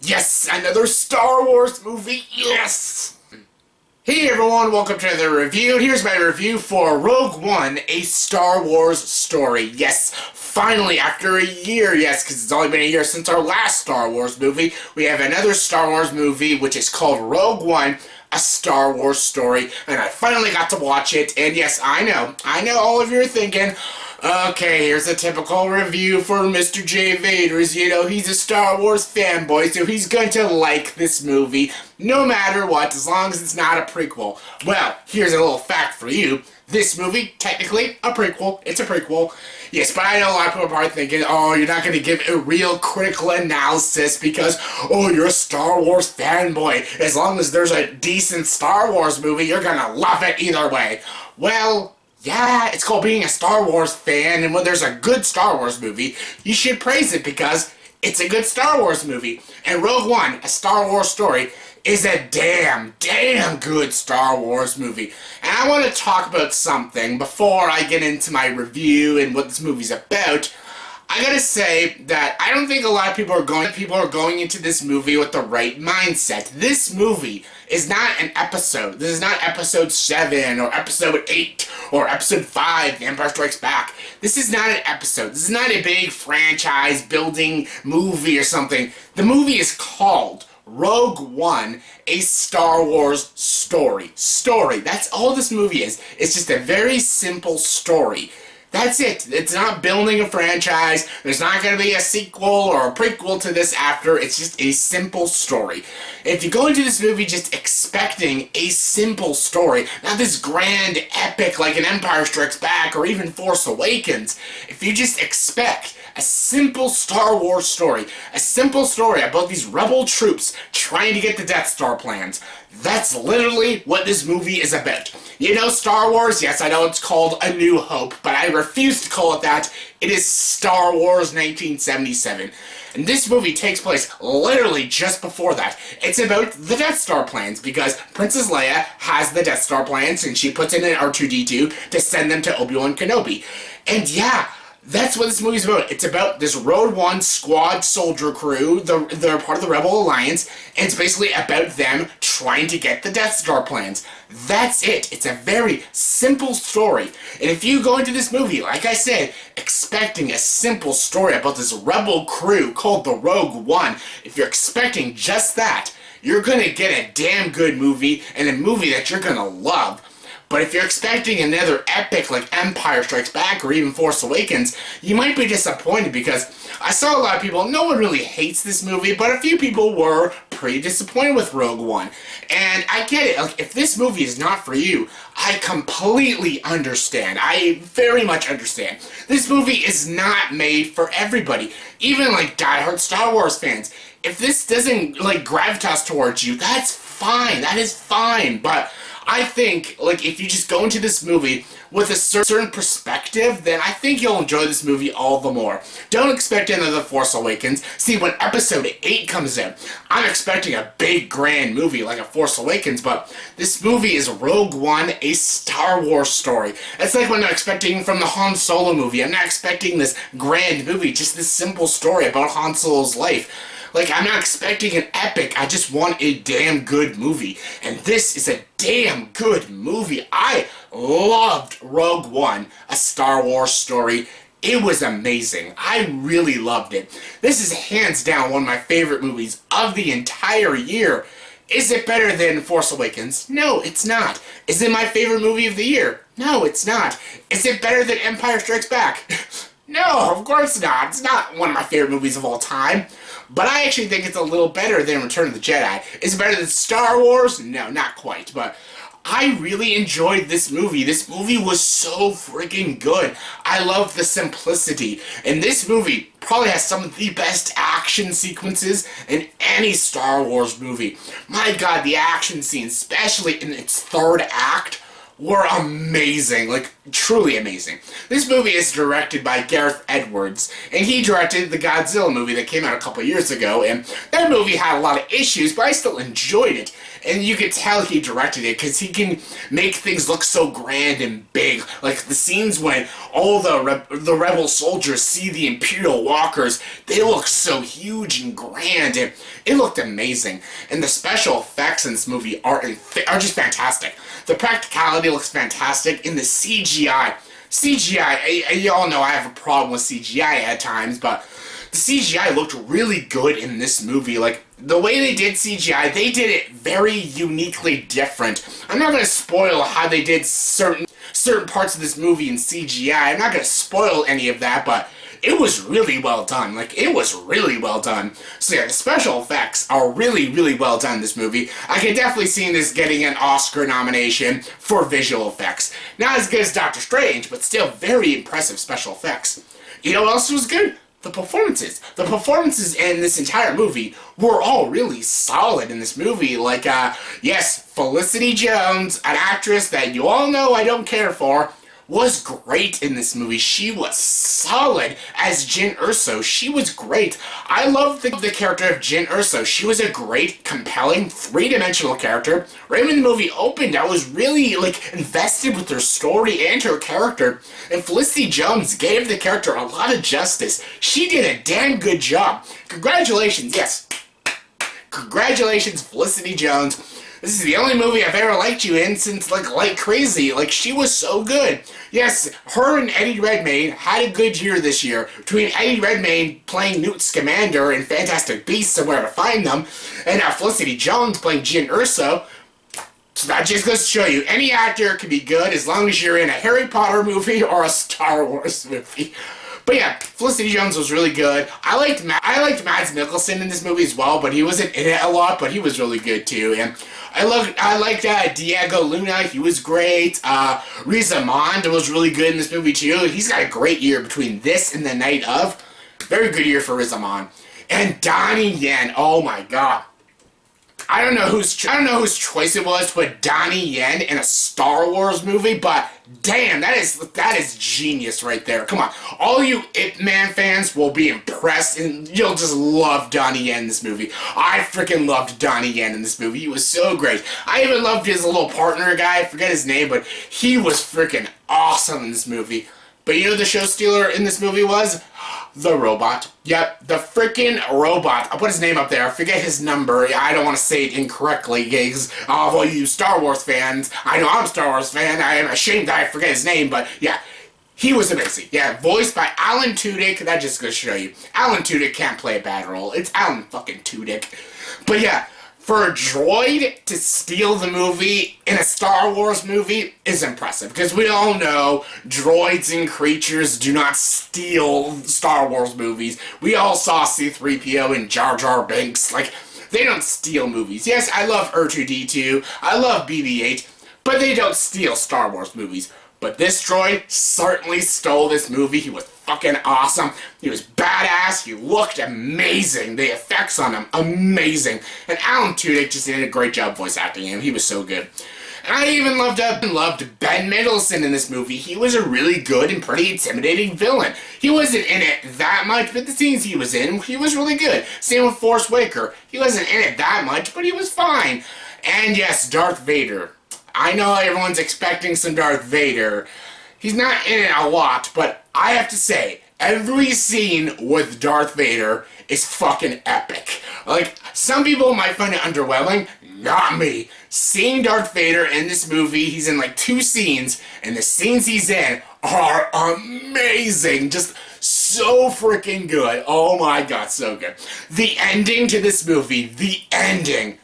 Yes, another Star Wars movie, yes! Hey everyone, welcome to another review. Here's my review for Rogue One, a Star Wars story. Yes, finally, after a year, yes, because it's only been a year since our last Star Wars movie, we have another Star Wars movie, which is called Rogue One, a Star Wars story, and I finally got to watch it, and yes, I know all of you are thinking, okay, here's a typical review for Mr. J. Vaders. You know, he's a Star Wars fanboy, so he's going to like this movie no matter what, as long as it's not a prequel. Well, here's a little fact for you. This movie, technically, a prequel. It's a prequel. Yes, but I know a lot of people are probably thinking, oh, you're not going to give a real critical analysis because, oh, you're a Star Wars fanboy. As long as there's a decent Star Wars movie, you're going to love it either way. Well, yeah, it's called being a Star Wars fan, and when there's a good Star Wars movie, you should praise it because it's a good Star Wars movie. And Rogue One, a Star Wars story, is a damn good Star Wars movie. And I want to talk about something before I get into my review and what this movie's about. I gotta say that I don't think a lot of people are going into this movie with the right mindset. This movie is not an episode. This is not episode 7 or episode 8 or episode 5, The Empire Strikes Back. This is not an episode. This is not a big franchise building movie or something. The movie is called Rogue One, a Star Wars story. That's all this movie is. It's just a very simple story. That's it. It's not building a franchise. There's not going to be a sequel or a prequel to this after. It's just a simple story. If you go into this movie just expecting a simple story, not this grand epic like an Empire Strikes Back or even Force Awakens, if you just expect a simple Star Wars story, a simple story about these rebel troops trying to get the Death Star plans, that's literally what this movie is about. You know, Star Wars, yes, I know it's called A New Hope, but I refuse to call it that. It is Star Wars 1977. And this movie takes place literally just before that. It's about the Death Star plans, because Princess Leia has the Death Star plans, and she puts in an R2-D2 to send them to Obi-Wan Kenobi. And yeah, that's what this movie's about. It's about this Rogue One squad soldier crew. They're part of the Rebel Alliance, and it's basically about them trying to get the Death Star plans. That's it. It's a very simple story. And if you go into this movie, like I said, expecting a simple story about this rebel crew called the Rogue One, if you're expecting just that, you're gonna get a damn good movie, and a movie that you're gonna love. But if you're expecting another epic like Empire Strikes Back or even Force Awakens, you might be disappointed, because I saw a lot of people, no one really hates this movie, but a few people were pretty disappointed with Rogue One. And I get it, like, if this movie is not for you, I completely understand. I very much understand. This movie is not made for everybody, even like diehard Star Wars fans. If this doesn't like gravitas towards you, that's fine, that is fine, but I think, like, if you just go into this movie with a certain perspective, then I think you'll enjoy this movie all the more. Don't expect another Force Awakens. See, when Episode 8 comes in, I'm expecting a big, grand movie like a Force Awakens, but this movie is Rogue One, a Star Wars story. It's like when I'm expecting from the Han Solo movie. I'm not expecting this grand movie, just this simple story about Han Solo's life. Like, I'm not expecting an epic, I just want a damn good movie. And this is a damn good movie. I loved Rogue One, a Star Wars story. It was amazing. I really loved it. This is hands down one of my favorite movies of the entire year. Is it better than Force Awakens? No, it's not. Is it my favorite movie of the year? No, it's not. Is it better than Empire Strikes Back? No, of course not. It's not one of my favorite movies of all time. But I actually think it's a little better than Return of the Jedi. Is it better than Star Wars? No, not quite. But I really enjoyed this movie. This movie was so freaking good. I love the simplicity. And this movie probably has some of the best action sequences in any Star Wars movie. My God, the action scene, especially in its third act, were amazing, like truly amazing. This movie is directed by Gareth Edwards, and he directed the Godzilla movie that came out a couple years ago, and that movie had a lot of issues, but I still enjoyed it. And you could tell he directed it because he can make things look so grand and big. Like the scenes when all the rebel soldiers see the Imperial walkers, they look so huge and grand, and it looked amazing. And the special effects in this movie are just fantastic. The practicality looks fantastic, and the CGI. You all know I have a problem with CGI at times, but the CGI looked really good in this movie. Like, the way they did CGI, they did it very uniquely different. I'm not going to spoil how they did certain parts of this movie in CGI. I'm not going to spoil any of that, but it was really well done. Like, it was really well done. So yeah, the special effects are really, really well done in this movie. I can definitely see this getting an Oscar nomination for visual effects. Not as good as Doctor Strange, but still very impressive special effects. You know what else was good? The performances. The performances in this entire movie were all really solid in this movie. Like, yes, Felicity Jones, an actress that you all know I don't care for, was great in this movie. She was solid as Jin Erso. She was great. I loved the character of Jin Erso. She was a great, compelling, three-dimensional character. Right when the movie opened, I was really, like, invested with her story and her character. And Felicity Jones gave the character a lot of justice. She did a damn good job. Congratulations, yes. Congratulations, Felicity Jones. This is the only movie I've ever liked you in since, like crazy. Like, she was so good. Yes, her and Eddie Redmayne had a good year this year. Between Eddie Redmayne playing Newt Scamander in Fantastic Beasts and Where to Find Them, and Felicity Jones playing Jin Erso. So that just goes to show you, any actor can be good as long as you're in a Harry Potter movie or a Star Wars movie. But yeah, Felicity Jones was really good. I liked Mads Mikkelsen in this movie as well, but he wasn't in it a lot, but he was really good too. And I liked Diego Luna. He was great. Riz Ahmed was really good in this movie too. He's got a great year between this and The Night Of. Very good year for Riz Ahmed. And Donnie Yen. Oh my god. I don't know whose choice it was to put Donnie Yen in a Star Wars movie, but damn, that is genius right there. Come on, all you Ip Man fans will be impressed, and you'll just love Donnie Yen in this movie. I freaking loved Donnie Yen in this movie. He was so great. I even loved his little partner guy. I forget his name, but he was freaking awesome in this movie. But you know who the show stealer in this movie was? The robot. Yep, the freaking robot. I'll put his name up there. I forget his number. I don't want to say it incorrectly, because all you Star Wars fans, I know I'm a Star Wars fan. I am ashamed that I forget his name, but yeah. He was amazing. Yeah, voiced by Alan Tudyk. That just goes to show you. Alan Tudyk can't play a bad role. It's Alan fucking Tudyk. But yeah, for a droid to steal the movie in a Star Wars movie is impressive, because we all know droids and creatures do not steal Star Wars movies. We all saw C-3PO and Jar Jar Binks. Like, they don't steal movies. Yes, I love R2-D2, I love BB-8, but they don't steal Star Wars movies. But this droid certainly stole this movie. He was fucking awesome. He was badass. He looked amazing. The effects on him, amazing. And Alan Tudyk just did a great job voice acting him. He was so good. And I even loved Ben Mendelsohn in this movie. He was a really good and pretty intimidating villain. He wasn't in it that much, but the scenes he was in, he was really good. Same with Forrest Whitaker. He wasn't in it that much, but he was fine. And yes, Darth Vader. I know everyone's expecting some Darth Vader. He's not in it a lot, but I have to say, every scene with Darth Vader is fucking epic. Like, some people might find it underwhelming, not me. Seeing Darth Vader in this movie, he's in like 2 scenes, and the scenes he's in are amazing. Just so freaking good. Oh my god, so good. The ending to this movie, the ending,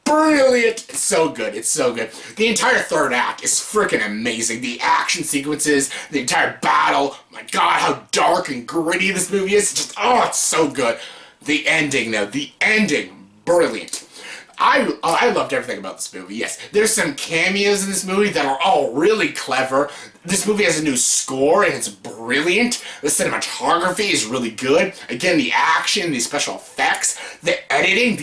brilliant. It's so good. It's so good. The entire third act is freaking amazing. The action sequences, the entire battle. My god, how dark and gritty this movie is. Just, oh, it's so good. The ending, though. The ending, brilliant. I loved everything about this movie, yes. There's some cameos in this movie that are all really clever. This movie has a new score, and it's brilliant. The cinematography is really good. Again, the action, the special effects, the editing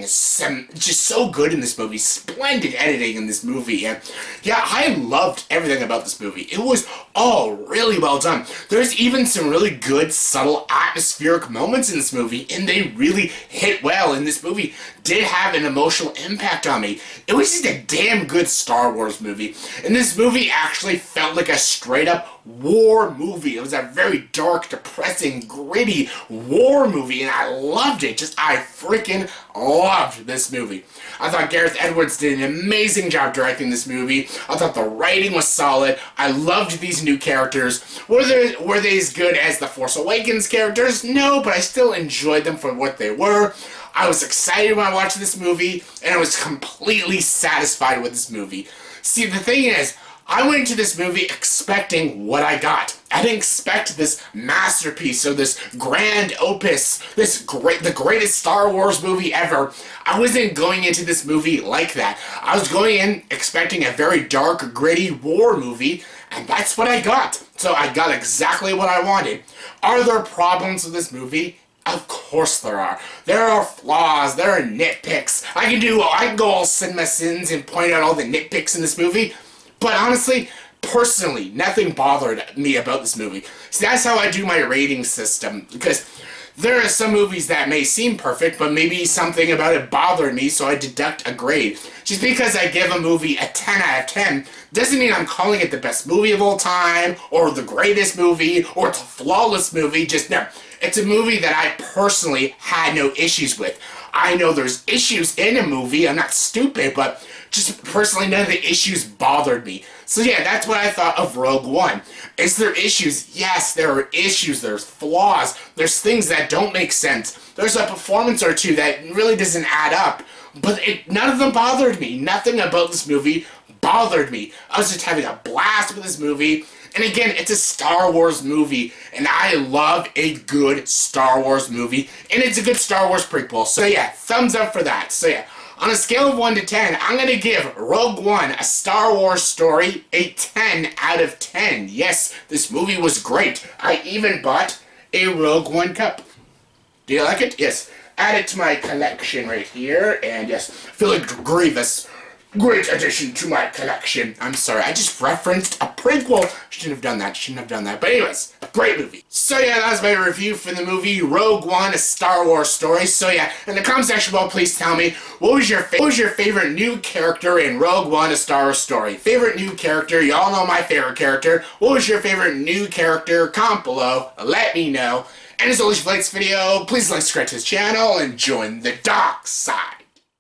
is just so good in this movie. Splendid editing in this movie. And yeah, I loved everything about this movie. It was all really well done. There's even some really good, subtle, atmospheric moments in this movie, and they really hit well. And this movie did have an emotional impact on me. It was just a damn good Star Wars movie. And this movie actually felt like a straight-up war movie. It was a very dark, depressing, gritty war movie, and I loved it. I freaking loved this movie. I thought Gareth Edwards did an amazing job directing this movie. I thought the writing was solid. I loved these new characters. Were they as good as the Force Awakens characters? No, but I still enjoyed them for what they were. I was excited when I watched this movie, and I was completely satisfied with this movie. See, the thing is, I went into this movie expecting what I got. I didn't expect this masterpiece or this grand opus, the greatest Star Wars movie ever. I wasn't going into this movie like that. I was going in expecting a very dark, gritty war movie, and that's what I got. So I got exactly what I wanted. Are there problems with this movie? Of course there are. There are flaws, there are nitpicks. I can go all cinema sins and point out all the nitpicks in this movie. But honestly, personally, nothing bothered me about this movie. So that's how I do my rating system. Because there are some movies that may seem perfect, but maybe something about it bothered me, so I deduct a grade. Just because I give a movie a 10 out of 10 doesn't mean I'm calling it the best movie of all time, or the greatest movie, or it's a flawless movie. No. It's a movie that I personally had no issues with. I know there's issues in a movie, I'm not stupid, but just personally none of the issues bothered me. So yeah, that's what I thought of Rogue One. Is there issues? Yes, there are issues, there's flaws, there's things that don't make sense. There's a performance or two that really doesn't add up, but none of them bothered me. Nothing about this movie bothered me. I was just having a blast with this movie. And again, it's a Star Wars movie, and I love a good Star Wars movie, and it's a good Star Wars prequel. So yeah, thumbs up for that. So yeah, on a scale of 1 to 10, I'm going to give Rogue One, a Star Wars story, a 10 out of 10. Yes, this movie was great. I even bought a Rogue One cup. Do you like it? Yes. Add it to my collection right here, and yes, Philip Grievous. Great addition to my collection. I'm sorry, I just referenced a prequel. Shouldn't have done that. But anyways, great movie. So yeah, that was my review for the movie Rogue One, a Star Wars story. So yeah, in the comment section below, please tell me, what was your favorite new character in Rogue One, a Star Wars story? Favorite new character, y'all know my favorite character. What was your favorite new character? Comment below, let me know. And as always, if you like this video, please like, subscribe to this channel, and join the dark side.